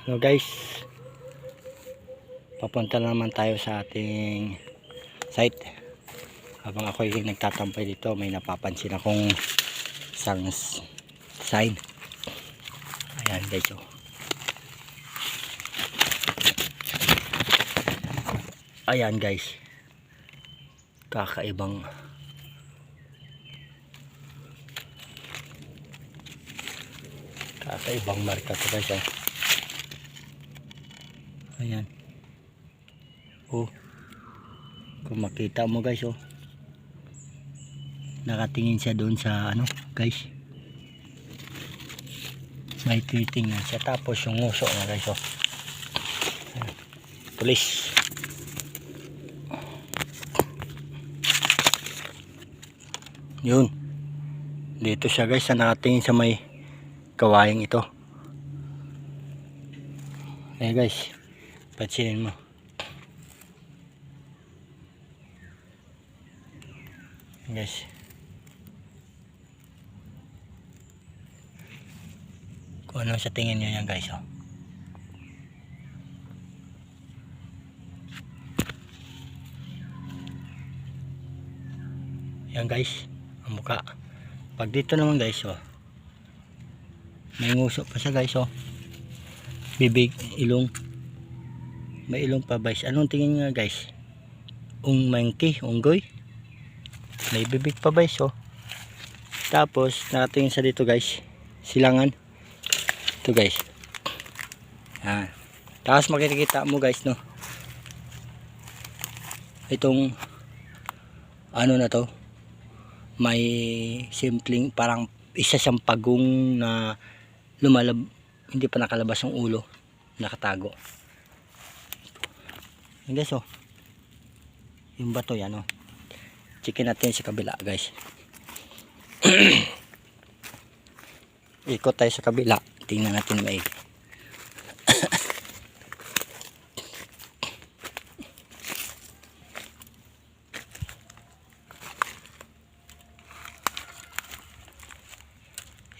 Hello guys, papunta na naman tayo sa ating site. Habang ako yung nagtatampay dito, may napapansin akong isang sign. Ayan guys, oh. Ayan guys, kakaibang marka to guys, oh. Ayan, oh, kung makita mo guys, oh, nakatingin siya doon sa ano guys, may titingnan siya. Tapos yung nguso na guys, oh, pulis. Yun, dito siya guys, na nakatingin sa may kawayang ito. Ayan guys, pansinin mo. Ayan guys, kung ano sa tingin nyo yan guys, oh. Yan guys, ang mukha. Pag dito naman guys, oh, may nguso pa siya guys, oh. Bibig, ilong, may ilong pa guys. Anong tingin nga guys? Monkey, unggoy. May bibig pa guys, oh. Tapos nakatingin sa dito guys, silangan. Ito guys. Yan. Tapos makikita mo guys, no, itong ano na to, may simpleng parang isa siyang pagong na hindi pa nakalabas yung ulo, nakatago. Yan guys, oh, yung bato yan, oh. Checkin natin sa kabila guys. Ikot tayo sa kabila, tingnan natin maigi.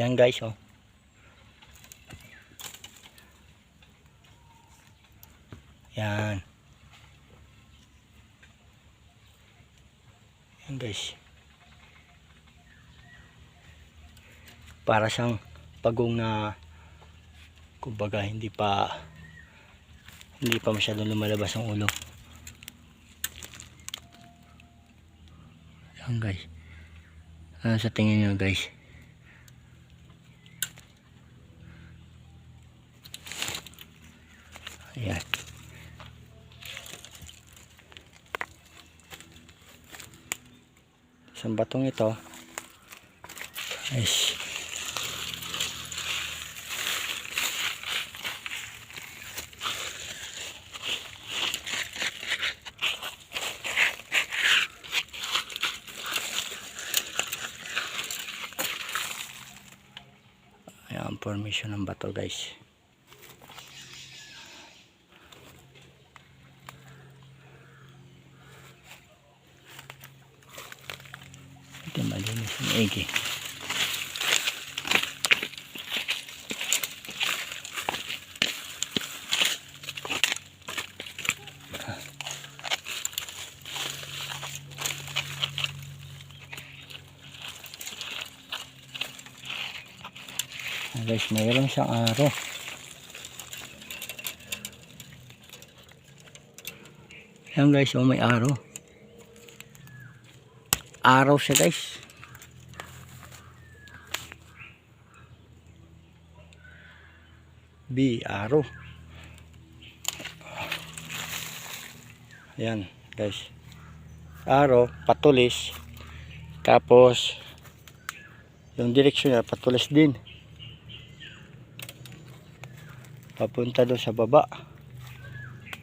Yan guys, oh. Yan. Yan guys. Para siyang pagong na kumbaga hindi pa masyadong lumalabas ang ulo. Yan guys. Ano sa tingin nyo guys? Ayan. Sa batong ito guys, ayan, formation ng bato guys. Ito malinis yung egi. Guys, mayroon siyang araw. Ayan guys, oh, may araw. Araw siya guys. Araw. Ayan guys, araw, patulis. Tapos yung direksyon niya patulis din, papunta doon sa baba.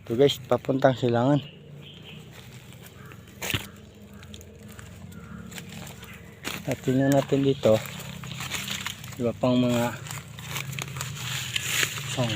Ito guys, papuntang silangan. At tingnan natin dito, iba pang mga song.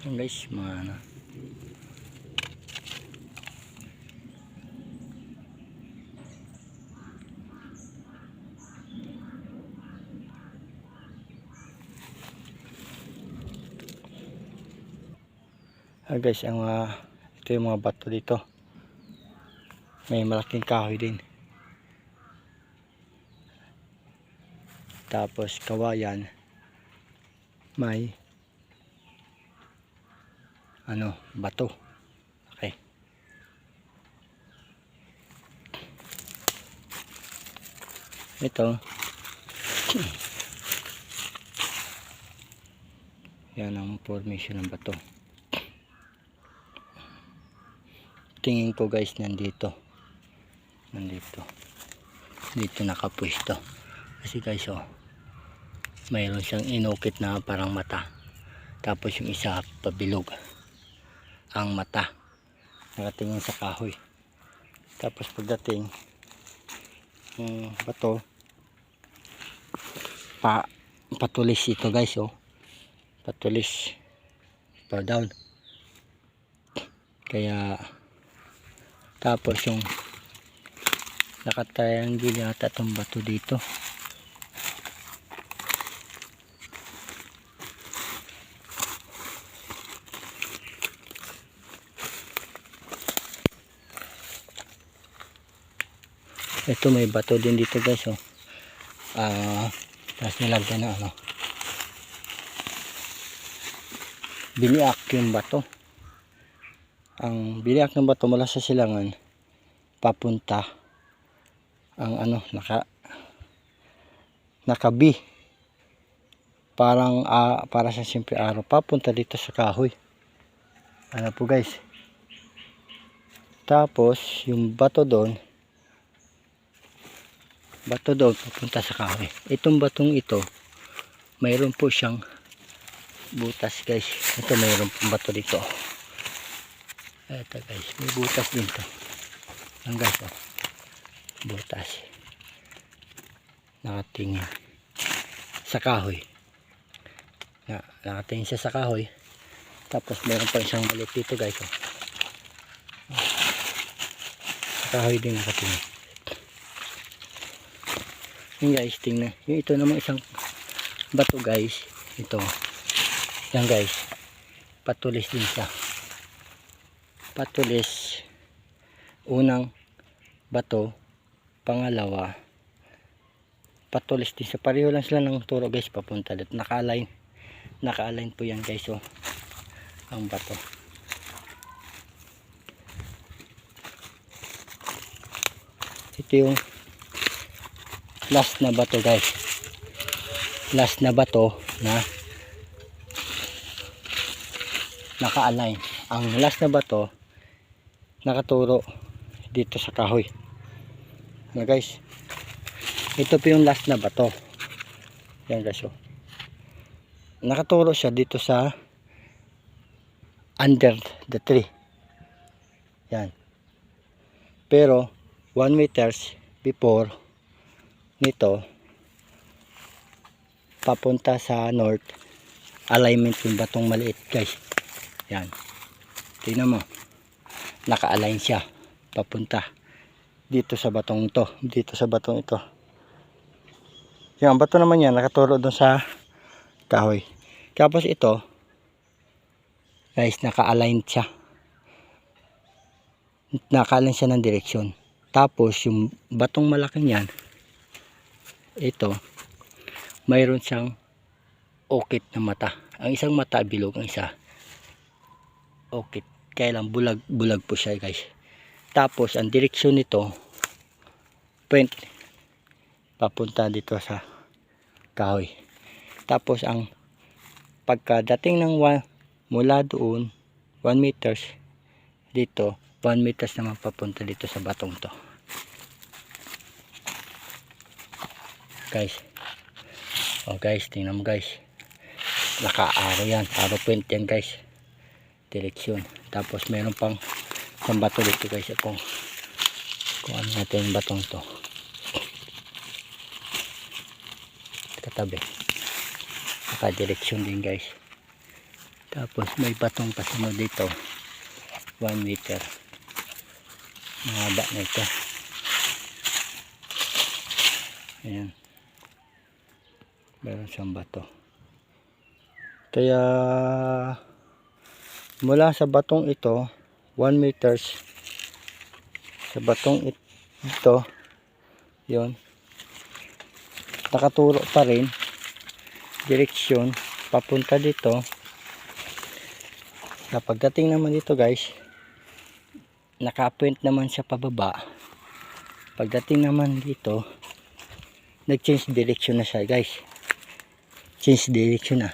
Yan guys, mga ano. Guys, ang ito yung mga bato dito. May malaking kahoy din. Tapos kawayan. May ano, bato. Okay. Ito. Yan ang formation ng bato. Tingin ko guys, nandito dito nakapwesto kasi guys, oh, mayroon siyang inukit na parang mata, tapos yung isa pabilog ang mata, nakatingin sa kahoy. Tapos pagdating bato, patulis ito guys, oh, patulis pa down. Kaya tapos yung nakatriangle yata itong bato dito. Ito may bato din dito guys, oh. Tapos nilagyan na ano, biniak yung bato. Ang biniak ng bato mula sa silangan papunta ang ano, nakabi parang para sa simple araw papunta dito sa kahoy, ano po guys. Tapos yung bato doon papunta sa kahoy. Itong batong ito mayroon po siyang butas guys. Ito mayroon pong bato dito. Ito guys, may butas din to. Ang guys, oh, butas. Nakatingin sa kahoy. Nakatingin siya sa kahoy. Tapos meron pa isang maliit dito guys, oh. Sa kahoy din nakatingin. Yung guys, tingnan. Yung ito namang isang bato guys. Ito. Yan guys. Patulis din siya. Patulis, unang bato, pangalawa patulis din sa pareho lang sila ng turo guys, papunta dito. Naka-align po yan guys, oh, ang bato. Ito yung last na bato guys, last na bato na naka-align. Ang last na bato nakaturo dito sa kahoy na guys. Ito po yung last na bato. Yan guys, oh. Nakaturo siya dito sa under the tree. Yan. Pero 1 meters before nito papunta sa north, alignment yung batong maliit guys. Yan. Tingnan mo. Naka-align siya papunta dito sa batong ito, dito sa batong ito. Yung bato naman yan nakaturo doon sa kahoy. Tapos ito guys, naka-align siya, naka-align siya ng direksyon. Tapos yung batong malaking yan, ito mayroon siyang ukit na mata. Ang isang mata bilog, ang isa ukit. Kaya lang bulag po siya guys. Tapos ang direksyon nito point papunta dito sa kahoy. Tapos ang pagkadating ng mula doon 1 meters dito, 1 meters naman papunta dito sa batong to guys. Oh guys, tingnan mo guys, naka-arrow yan, arrow point yan guys, direksyon. Tapos meron pang isang bato dito guys, kung ano natin yung batong to katabi, naka-direksyon din guys. Tapos may batong pasunod dito. 1 meter. Mahaba na ito. Ayan. Meron siyang bato. Kaya mula sa batong ito 1 meters sa batong ito yun, nakaturo pa rin direksyon papunta dito. Na pagdating naman dito guys, naka-point naman siya pababa. Pagdating naman dito, nag-change direction na siya guys. Change direction na.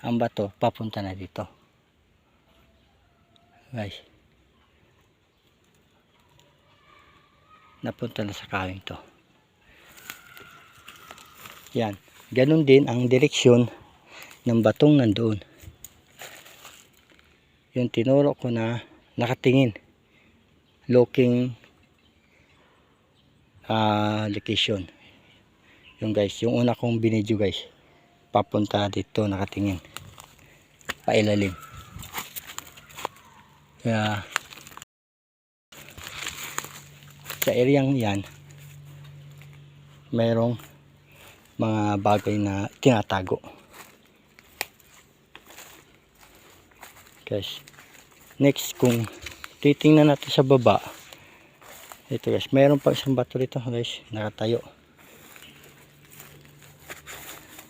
Ang bato papunta na dito guys. Napunta na sa kawing to. Yan. Ganun din ang direksyon ng batong nandoon. Yung tinuro ko na nakatingin. Looking location. Yung guys, yung una kong binidyo guys. Papunta dito nakatingin. Pailalim. Kaya sa areang yan mayroong mga bagay na tinatago guys. Next, kung titingnan natin sa baba, ito guys, mayroon pa isang bato dito guys, nakatayo.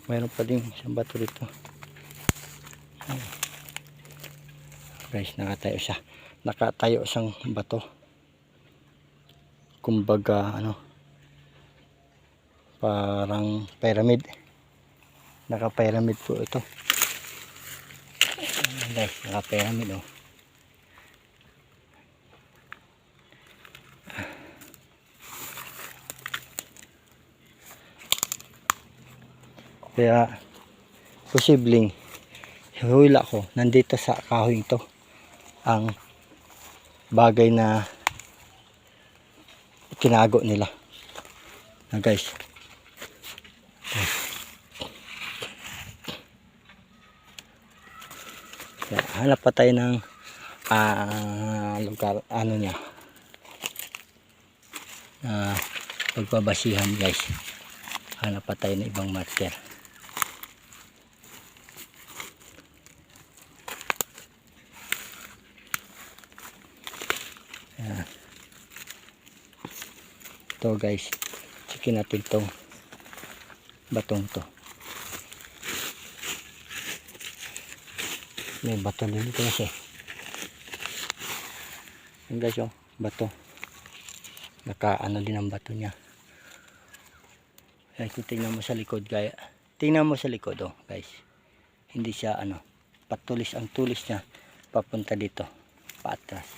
Mayroon pa din isang bato dito guys, nakatayo siya. Nakatayo isang bato, kumbaga ano, parang pyramid. Naka pyramid po ito guys, naka pyramid oh. Kaya posibleng hula ko nandito sa kahoy ito ang bagay na tinago nila na guys. Kaya hanap pa tayo ng lugar, ano niya, pagbabasihan guys. Hanap pa tayo ng ibang marker. Ito guys, checkin natin itong batong to. May bato din dito kasi. Yan guys yung bato. Naka-ano din ang bato niya. Kaya kung tingnan mo sa likod gaya. Tingnan mo sa likod oh guys. Hindi siya ano, patulis ang tulis niya. Papunta dito. Paatras.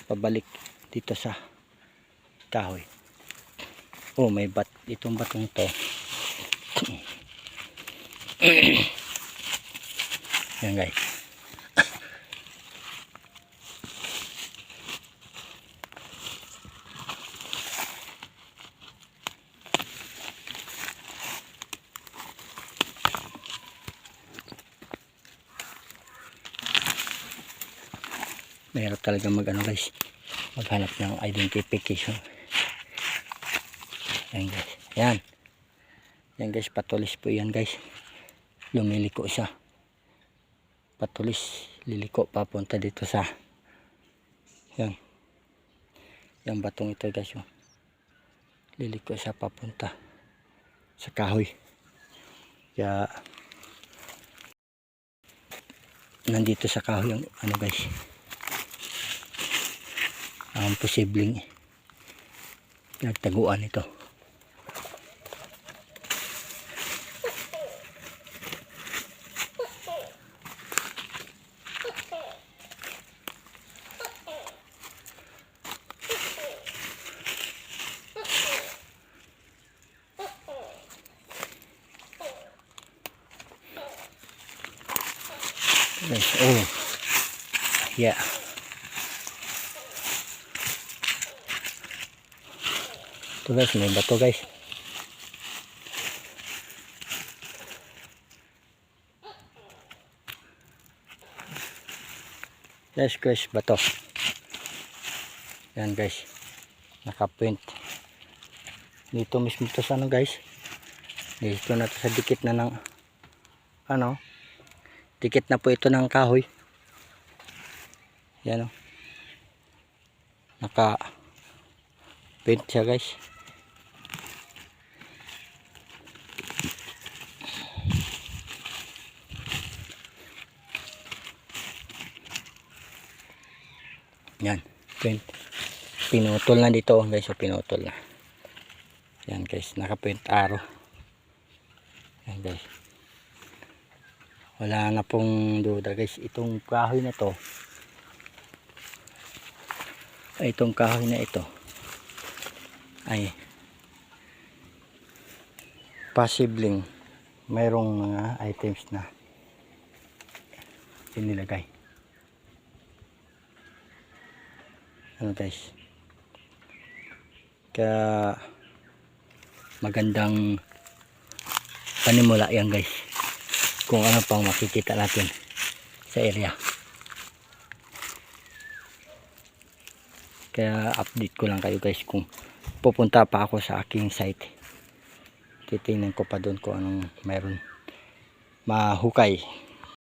Pabalik dito sa kahoy. Oh, may itong batong to. Yan guys. Mahirap talaga mag-ano guys, maghanap ng identification. Yan guys, yan. Yan guys, patulis po yan guys. Lumiliko siya. Patulis, liliko papunta dito sa yan. Yung batong ito guys, yung liliko siya papunta sa kahoy. Kaya nandito sa kahoy yung ano guys, ang posibleng nagtaguan ito. Oh yeah, ito guys, may bato guys. Yes guys, bato. Yan guys, nakaprint. Dito mismo to sa ano guys. Dito na to sa dikit na ng ano. Dikit na po ito ng kahoy. Yan o. Naka print siya guys. Yan, print. Pinutol na dito guys, so pinutol na. Yan guys, naka-print arrow. Yan guys. Wala na pong duda guys, itong kahoy na to. Itong kahoy na ito ay posibleng mayroong mga items na inilagay. Ano guys, kaya magandang panimula yan guys, kung ano pang makikita natin sa area. Kaya update ko lang kayo guys, kung pupunta pa ako sa aking site, titingnan ko pa doon kung anong mayroon mahukay.